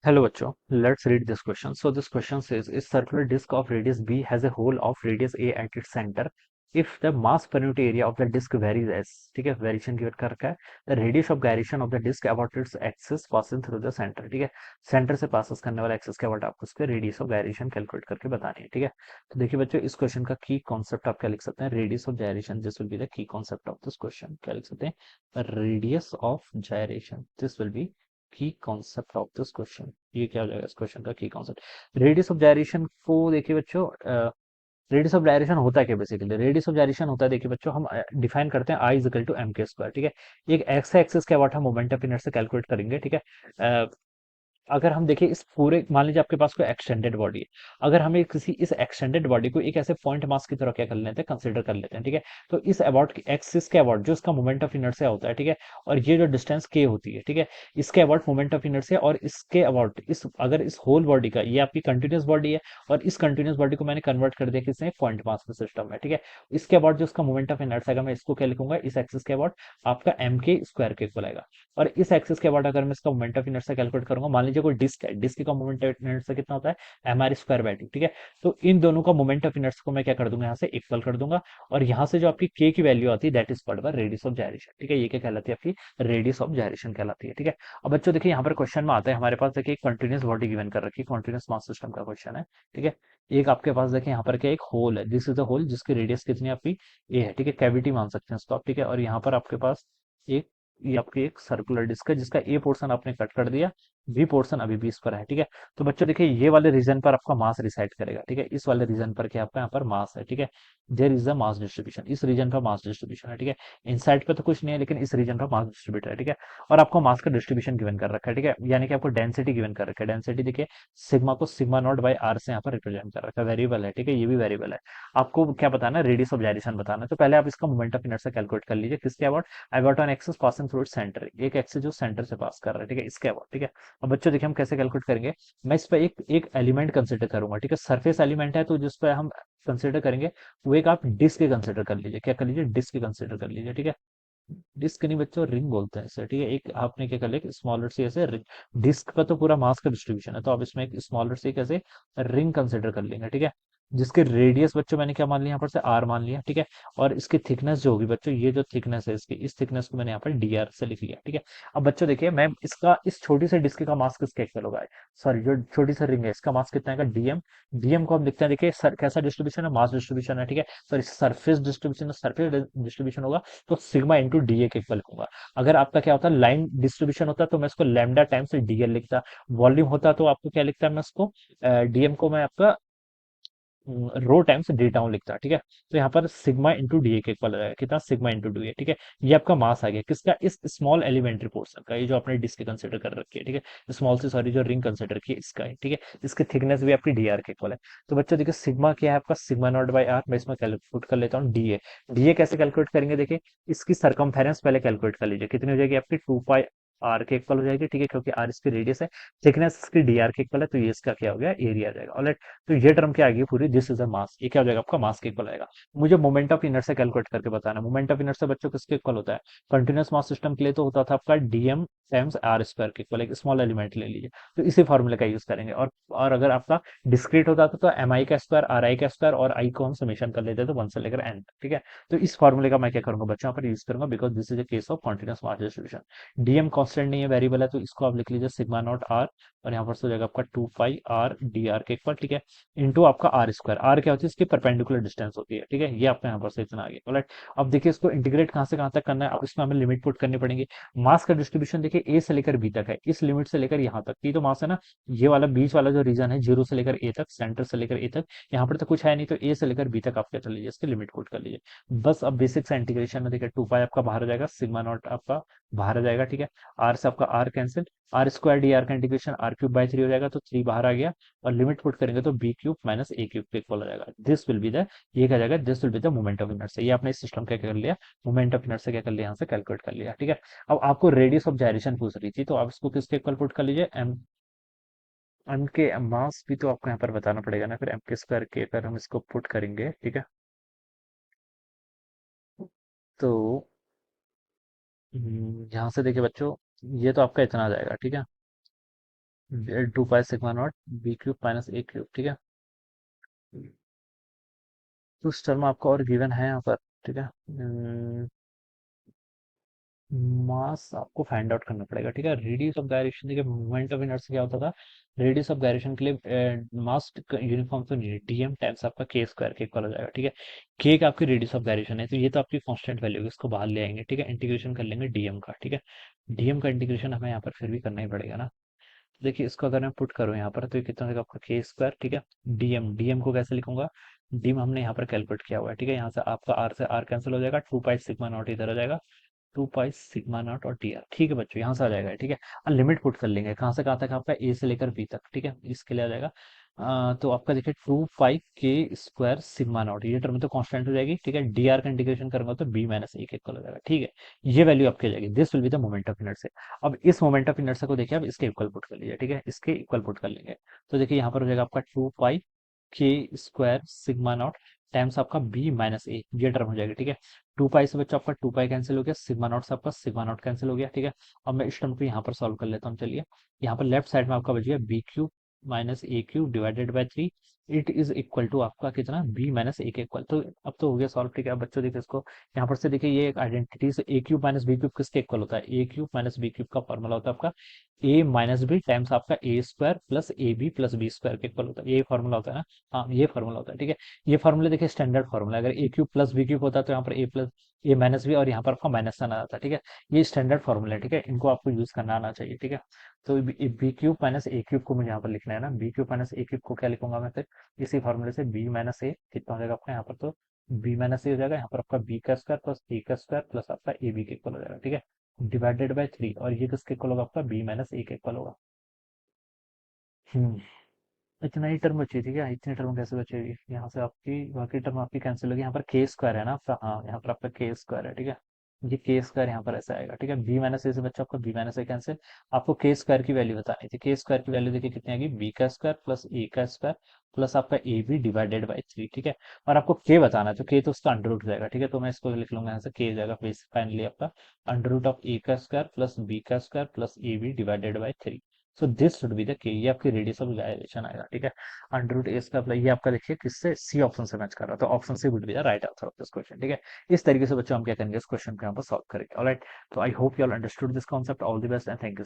Hello, bachcho. Let's read this question. So this question says, "A circular disk of radius b has a hole of radius a at its center. If the mass per unit area of the disk varies as," ठीक है, variation given कर रखा है, "the radius of gyration of the disk about its axis passing through the center." ठीक है, centre से पास करने वाला एक्सिस के अबाउट आपको उसके रेडियस ऑफ gyration कैलकुलेट करके बतानी है। ठीक है, तो देखिए बच्चों, इस क्वेश्चन का की कॉन्सेप्ट आप क्या लिख सकते हैं? Radius of gyration, this will be the key concept of this question. क्या लिख सकते हैं? Radius of gyration, this will be की कॉन्सेप्ट ऑफ दिस क्वेश्चन। ये क्या हो जाएगा इस क्वेश्चन का की कॉन्सेप्ट? रेडियस ऑफ जायरेशन को देखिए बच्चों, रेडियस ऑफ जायरेशन होता है क्या? बेसिकली रेडियस ऑफ जायरेशन होता है, देखिए बच्चों, हम डिफाइन करते हैं I is equal to M के स्क्वायर। ठीक है, एक एक्स एक्सिस के अबाउट हम मोमेंट ऑफ इनर्शिया कैलकुलेट करेंगे। ठीक है, अगर हम देखें इस पूरे, मान लीजिए आपके पास कोई एक्सटेंडेड बॉडी है, अगर हमें किसी इस एक्सटेंडेड बॉडी को एक ऐसे पॉइंट मास की तरह क्या कर लेते हैं, कंसीडर कर लेते हैं। ठीक है, तो इस अबाउट एक्सिस के अबाउट जो इसका मोमेंट ऑफ इनर्शिया होता है, ठीक है, और ये जो डिस्टेंस के होती है, ठीक है, इसके अबाउट मोमेंट ऑफ इनर्शिया, और इसके अबाउट इस, अगर इस होल बॉडी का, ये आपकी कंटिन्यूस बॉडी है, और इस कंटिन्यूस बॉडी को मैंने कन्वर्ट कर दिया किसने, पॉइंट मास के सिस्टम में। ठीक है, इसके अबाउट जो इसका मोमेंट ऑफ इनर्शिया है, मैं इसको क्या लिखूंगा, इस एक्सिस के अबाउट आपका एम के स्क्वायर के इक्वल आएगा। और इस एक्सिस के अबाउट अगर मैं इसका मोमेंट ऑफ इनर्शिया कैलकुलेट करूंगा, मान लीजिए कोई डिस्क है, डिस्क का मोमेंट ऑफ इनर्शिया कितना होता है, M R square by two. ठीक है, तो इन दोनों का मोमेंट ऑफ इनर्शिया को मैं क्या कर दूंगा, यहाँ से इक्वल कर दूंगा, और यहाँ से जो आपकी के की वैल्यू आती है, that is called by radius of gyration. ठीक है, ये क्या कहलाती है, आपकी रेडियस ऑफ जायरेशन कहलाती है। ठीक है, अब बच्चों देखिए, यहाँ पर क्वेश्चन में आता है हमारे पास, देखिए कंटिन्यूस बॉडी गिवन कर रखी है, कंटिन्यूस मास सिस्टम का क्वेश्चन है। ठीक है, एक आपके पास देखिए यहाँ पर क्या, एक होल है, दिस इज अ होल जिसकी रेडियस कितनी है आपकी, ए है। ठीक है, कैविटी मान सकते हैं इसको आप। ठीक है, और यहाँ पर आपके पास एक, ये आपकी एक सर्कुलर डिस्क है जिसका ए पोर्शन आपने कट कर दिया, बी पोर्शन अभी भी इस पर है। ठीक है, तो बच्चों देखिए, ये वाले रीजन पर आपका मास रिसाइड करेगा। ठीक है, इस वाले रीजन पर क्या आपका यहाँ पर मास है। ठीक है, there is the mass distribution, इस रीजन पर मास डिस्ट्रीब्यूशन है। ठीक है, इन साइड पे तो कुछ नहीं है, लेकिन इस रीजन पर मास डिस्ट्रीब्यूटर है। ठीक है, और आपको मास का डिस्ट्रीब्यूशन गिवन कर रखा है। ठीक है, यानी कि आपको डेंसिटी गिवन कर रखा है। डेंसिटी देखिए, सिग्मा को सिग्मा नॉट बाई आर से यहाँ पर रिप्रेजेंट कर रखा है, वेरिएबल है। ठीक है, ये भी वेरिएबल है। आपको क्या बताना है, रेडियस ऑफ जायरेशन बताना है। तो पहले आप इसका मोमेंट ऑफ इनर्शिया कैलकुलेट कर लीजिए, किसके about, about an axis passing through its centre, एक एक्सिस जो सेंटर से पास कर रहा है। ठीक है, इसके अबाउट। ठीक है, अब बच्चों देखिए हम कैसे कैलकुलेट करेंगे, मैं इस पर एक एक एलिमेंट कंसिडर करूंगा। ठीक है, सरफेस एलिमेंट है, तो जिस पर हम कंसिडर करेंगे वो एक आप डिस्क कंसिडर कर लीजिए। क्या कर लीजिए, डिस्क कंसिडर कर लीजिए। ठीक है, डिस्क नहीं बच्चों, रिंग बोलते हैं इसे। ठीक है, एक आपने क्या कर लिया, स्मॉलर से ऐसे रिंग, डिस्क का तो पूरा मास का डिस्ट्रीब्यूशन है, तो आप इसमें एक स्मॉलर से कैसे रिंग कंसिडर कर लेंगे। ठीक है, जिसके रेडियस बच्चों मैंने क्या मान लिया, यहाँ पर से आर मान लिया। ठीक है, और इसकी थिकनेस जो होगी बच्चों, ये जो थिकनेस है इसकी, इस थिकनेस को मैंने यहाँ पर डी आर से लिख लिया। ठीक है, अब बच्चों देखिए, मैं इसका, इस छोटी से डिस्क का मास किसके इक्वल होगा, सॉरी, जो छोटी सी रिंग है इसका मास कितना है, डीएम। डीएम को हम लिखते हैं, देखिए सर कैसा डिस्ट्रीब्यूशन है, मास डिस्ट्रीब्यूशन है। ठीक है, sorry, surface distribution, surface distribution होगा, तो सिग्मा इंटू डी ए के इक्वल होगा। अगर आपका क्या होता है, लाइन डिस्ट्रीब्यूशन होता है, तो मैं इसको लैम्डा टाइम्स डीएल लिखता। वॉल्यूम होता तो आपको क्या लिखता है, मैं इसको डीएम को मैं आपका रो टाइम्स डी टाउन लिखता है। ठीक है, तो यहाँ पर सिग्मा इंटू डी ए के इक्वल आ जाएगा, कितना, सिग्मा इंटू डी ए। ठीक है, ये आपका मास आ गया किसका, इस स्मॉल एलिमेंट्री पोर्शन का, ये जो आपने डिस्क कंसिडर कर रखी है। ठीक है, स्मॉल से, सॉरी, जो रिंग कंसिडर की है इसका है। ठीक है, इसकी थिकनेस भी आपकी डी आर के इक्वल है। तो बच्चों देखिए, सिग्मा क्या है आपका, सिग्मा नॉट बाई आर, मैं इसमें कैलकुलेट कर लेता हूँ डी ए। डी ए कैसे कैलकुलेट करेंगे, देखिए इसकी सरकमफेरेंस पहले कैलकुलेट कर लीजिए, कितनी हो जाएगी आपकी, टू पाई आर के इक्वल हो जाएगी। ठीक है, क्योंकि आर इसकी रेडियस है, थिकनेस इसकी डी आर के इक्वल है, तो ये इसका क्या हो गया, एरिया आ जाएगा। ऑलराइट, तो ये टर्म क्या आ गई पूरी, दिस इज अ मास, ये क्या हो जाएगा आपका, मास के इक्वल आएगा। मुझे मोमेंट ऑफ इनर्शिया कैलकुलेट करके बताना है। मोमेंट ऑफ इनर्शिया बच्चों किसके इक्वल होता है, कंटिन्यूअस मास सिस्टम के लिए तो होता था आपका डीएम टाइम्स आर स्क्वायर के इक्वल, एक स्मॉल एलिमेंट ले लीजिए, तो इसी फॉर्मूले का यूज करेंगे। और अगर आपका डिस्क्रीट होता था तो एम आई का स्क्वायर, आर आई का स्क्वायर, और आई को हम समेशन कर लेते थे वन से लेकर एन। ठीक है, तो इस फॉर्मूले का मैं क्या करूंगा बच्चों, यहाँ पर यूज करूंगा, because this is a case of continuous mass distribution. DM constant नहीं है, वेरिएबल है, तो इसको आप लिख लीजिए सिग्मा नॉट आर, और यहाँ पर से हो जाएगा आपका two pi R D R के इक्वल। ठीक है, इंटू आपका आर स्क्वायर, आर क्या होती है, इसकी परपेंडिकुलर डिस्टेंस होती है। ठीक है, ये आपका यहाँ पर से इतना आ गया। ऑलराइट, अब देखिए इसको इंटीग्रेट कहाँ से कहाँ तक करना है, अब इसमें हमें लिमिट पुट करनी पड़ेगी। मास का डिस्ट्रीब्यूशन देखिए ए से लेकर बी तक है, इस लिमिट से लेकर यहाँ तक, ये तो मास है ना, ये वाला बीच वाला जो रीजन है, जीरो से लेकर ए तक, सेंटर से लेकर ए तक, यहाँ पर तो कुछ है नहीं, तो ए से लेकर बी तक आप क्या कर लीजिए, इसकी लिमिट पुट कर लीजिए। बस अब बेसिक सा इंटीग्रेशन में देखिए, टू पाई आपका बाहर आ जाएगा, सिग्मा नॉट आपका बाहर आ जाएगा। ठीक है, आर से आपका R cancel, R square D R का integration R cube by three हो जाएगा, तो थ्री बाहर आ गया, और लिमिट पुट करेंगे तो B cube minus A cube के इक्वल हो जाएगा। दिस विल बी द, ये क्या जाएगा, this will be the moment of inertia. ये आपने इस सिस्टम का क्या कर लिया, मोमेंट ऑफ इनर्शिया क्या कर लिया, यहाँ से कैलकुलेट कर लिया। ठीक है, अब आपको रेडियस ऑफ जायरेशन पूछ रही थी, तो आप इसको किसके इक्वल पुट कर लीजिए, एम, एम के मास भी तो आपको यहाँ पर बताना पड़ेगा ना, फिर एम के स्क्वायर के पर हम इसको पुट करेंगे। ठीक है, तो यहाँ से देखिए बच्चों, ये तो आपका इतना आ जाएगा। ठीक है, two pi sigma nought B cube minus A cube, ठीक है। तो उस टर्म आपका और गिवन है यहाँ पर, ठीक है। मास आपको फाइंड आउट करना पड़ेगा, ठीक है। रेडियस ऑफ गायरेशन, देखिए मोमेंट ऑफ इनर्शिया क्या होता था, रेडियस ऑफ गायरेशन के लिए मास यूनिफॉर्म तो नहीं है, डीएम टाइम्स आपका के स्क्वायर के इक्वल हो जाएगा, ठीक है। के का आपकी रेडियस ऑफ गायरेशन है, तो ये तो आपकी कांस्टेंट वैल्यू है, इसको बाहर ले आएंगे, ठीक है। इंटीग्रेशन कर लेंगे डीएम का, ठीक है। डीएम का इंटीग्रेशन हमें यहाँ पर फिर भी करना ही पड़ेगा ना। तो देखिए इसको अगर मैं पुट करूँ यहाँ पर, तो ये कितना होगा आपका के स्क्वायर, ठीक है। डीएम, डीएम को कैसे लिखूंगा, डीएम हमने यहाँ पर कैलकुलेट किया हुआ है, ठीक है। यहाँ से आपका आर से आर कैंसिल हो जाएगा, टू पाई सिग्मा नॉट इधर आ जाएगा, टू पाई सिग्मा नॉट और टी आर, ठीक है बच्चों, यहाँ से आ जाएगा, ठीक है। और लिमिट पुट कर लेंगे कहाँ से कहाँ तक, आपका ए से लेकर बी तक, ठीक है। इसके लिए आ जाएगा तो आपका देखिए टू पाई के स्क्वायर सिग्मा नॉट, ये टर्म तो कांस्टेंट हो जाएगी, ठीक है। डी आर का इंटीग्रेशन करूंगा तो बी माइनस ए के इक्वल हो जाएगा, ठीक है। ये वैल्यू आपकी आ जाएगी, this will be the moment of inertia. अब इस मोमेंट ऑफ इनर्शिया को देखिए आप इसके इक्वल पुट कर लीजिए, ठीक है। इसके इक्वल पुट कर लेंगे तो देखिए यहाँ पर हो जाएगा आपका टू पाई के स्क्वायर सिग्मा नॉट टाइम्स आपका बी माइनस ए, ये टर्म हो जाएगा, ठीक है। टू पाई से बच्चों आपका टू पाई कैंसिल हो गया, सिग्मा नॉट से आपका सिग्मा नॉट कैंसिल हो गया, ठीक है। अब मैं इस टर्म को यहाँ पर सॉल्व कर लेता हूँ, चलिए। यहाँ पर लेफ्ट साइड में आपका बच गया B cube minus A cube divided by three, it is equal to आपका कितना, बी माइनस ए के इक्वल। तो अब तो हो गया सॉल्व, ठीक है। अब बच्चों देखिए इसको यहाँ पर से देखिए, ये एक आइडेंटिटी से A cube minus B cube किसके इक्वल होता है, A cube minus B cube का फॉर्मूला होता है आपका ए माइनस बी टाइम्स आपका A square plus A B plus B square के इक्वल होता है, ये फॉर्मूला होता है ना। हाँ ये फॉर्मूला होता है, ठीक है। ये फॉर्मूला देखिए स्टैंडर्ड फॉर्मूला, अगर ए क्यूब प्लस बी क्यूब होता है तो यहाँ पर ए प्लस ए माइनस बी और यहाँ पर आपका माइनस साइन आ जाता है, ठीक है। ये स्टैंडर्ड फॉर्मूला है, ठीक है। इनको आपको यूज करना आना चाहिए, ठीक है। तो B cube minus A cube को मुझे यहाँ पर लिखना है ना, B cube minus A cube को क्या लिखूंगा मैं फिर, इसी फॉर्मूले से बी माइनस ए कितना हो जाएगा आपका यहाँ पर, तो बी माइनस ए हो जाएगा, यहाँ पर आपका बी का स्क्वायर प्लस ए का स्क्वायर प्लस आपका ए बी के इक्वल हो जाएगा, ठीक है। डिवाइडेड बाय थ्री, और ये किसके इक्वल होगा आपका, बी माइनस ए के इक्वल होगा। हम्म इतना ही टर्म बची, ठीक है। इतनी टर्म कैसे बचेगी, यहाँ से आपकी बाकी टर्म आपकी कैंसिल होगी, यहाँ पर के स्क्वायर है ना आपका, हाँ यहाँ पर आपका के स्क्वायर है, ठीक है। ये के स्क्वायर यहाँ पर ऐसे आएगा, ठीक है। बी माइनस ए से बच्चा आपका बी माइनस ए कैंसिल, आपको के स्क्वायर की वैल्यू बतानी थी। के स्क्वायर की वैल्यू देखिए कितनी आएगी, बी का स्क्वायर प्लस ए का स्क्वायर प्लस आपका A B divided by three, ठीक है। और आपको के बताना है, तो के तो उसका अंडर रूट जाएगा, ठीक है। तो मैं इसको लिख लूंगा यहाँ से, के जाएगा फाइनली आपका अंडर रूट ऑफ ए का स्क्वायर प्लस बी का square plus A B divided by three. So this should be the K, ये आपकी रेडियस ऑफ गायरेशन आएगा, ठीक है। Under root A square plus, ये आपका देखिए किससे, सी ऑप्शन से मैच कर रहा है, तो option C would be the right answer of this question, ठीक है। इस तरीके से बच्चों हम क्या करेंगे, इस क्वेश्चन को यहाँ पर सॉल्व करेंगे, ऑलराइट। तो I hope you all understood this concept, all the best and thank you.